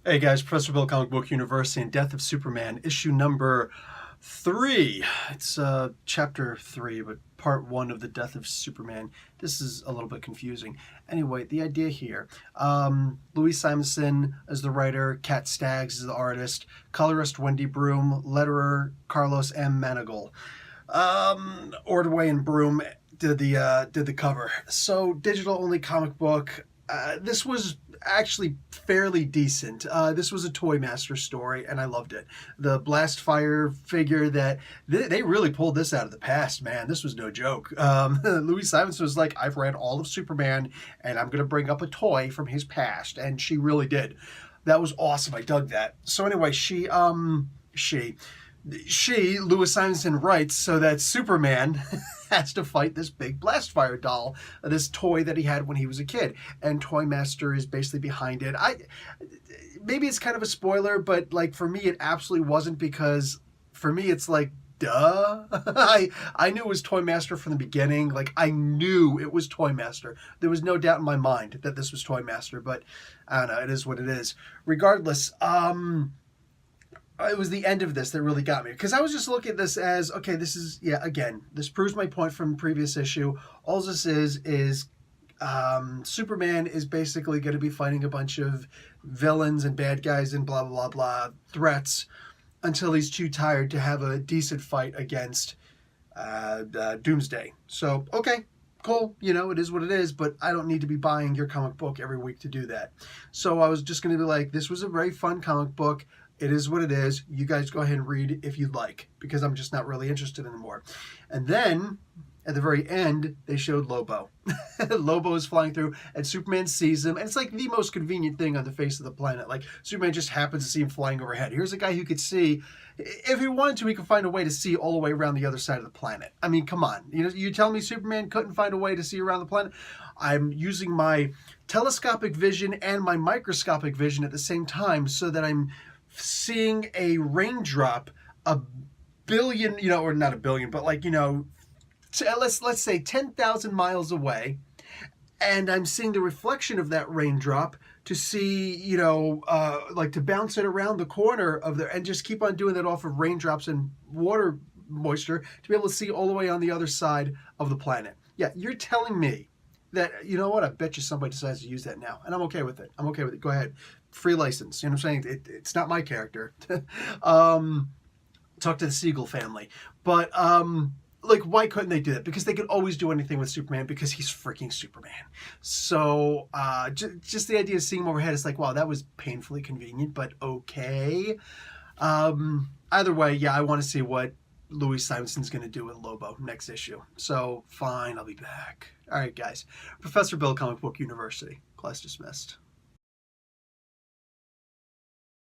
Hey guys, Professor Bill, Comic Book University, and Death of Superman, issue number 3. It's chapter 3, but part 1 of the Death of Superman. This is a little bit confusing. Anyway, the idea here, Louis Simonson is the writer, Kat Staggs is the artist, colorist Wendy Broom, letterer Carlos M. Manigal. Ordway and Broom did the cover. So, digital-only comic book. This was actually fairly decent. This was a Toy Master story, and I loved it. The Blastfire figure that they really pulled this out of the past, man. This was no joke. Louis Simonson was like, I've read all of Superman, and I'm going to bring up a toy from his past, and she really did. That was awesome. I dug that. So anyway, Louis Simonson writes so that Superman has to fight this big Blastfire doll, this toy that he had when he was a kid, and Toy Master is basically behind it. Maybe it's kind of a spoiler, but like for me, it absolutely wasn't, because for me, it's like, duh. I knew it was Toy Master from the beginning. Like, I knew it was Toy Master. There was no doubt in my mind that this was Toy Master, but I don't know. It is what it is. Regardless, it was the end of this that really got me, because I was just looking at this as, okay, this is, yeah, again, this proves my point from the previous issue. All this is Superman is basically going to be fighting a bunch of villains and bad guys and blah, blah, blah, blah, threats until he's too tired to have a decent fight against Doomsday. So, okay, cool, you know, it is what it is, but I don't need to be buying your comic book every week to do that. So I was just going to be like, this was a very fun comic book. It is what it is. You guys go ahead and read if you'd like, because I'm just not really interested anymore. And then, at the very end, they showed Lobo. Lobo is flying through, and Superman sees him, and it's like the most convenient thing on the face of the planet. Like, Superman just happens to see him flying overhead. Here's a guy who could see, if he wanted to, he could find a way to see all the way around the other side of the planet. I mean, come on. You know, you tell me Superman couldn't find a way to see around the planet? I'm using my telescopic vision and my microscopic vision at the same time, so that I'm seeing a raindrop a billion, you know, or not a billion, but like, you know, let's say 10,000 miles away, and I'm seeing the reflection of that raindrop to see, you know, like to bounce it around the corner of there, and just keep on doing that off of raindrops and water moisture to be able to see all the way on the other side of the planet. Yeah, you're telling me that, you know what, I bet you somebody decides to use that now, and I'm okay with it. I'm okay with it. Go ahead. Free license. You know what I'm saying? It's not my character. Talk to the Siegel family. But, like, why couldn't they do that? Because they could always do anything with Superman, because he's freaking Superman. So, just the idea of seeing him overhead, it's like, wow, that was painfully convenient, but okay. Either way, yeah, I want to see what Louis Simonson's going to do with Lobo next issue. So, fine, I'll be back. All right, guys. Professor Bill, Comic Book University. Class dismissed.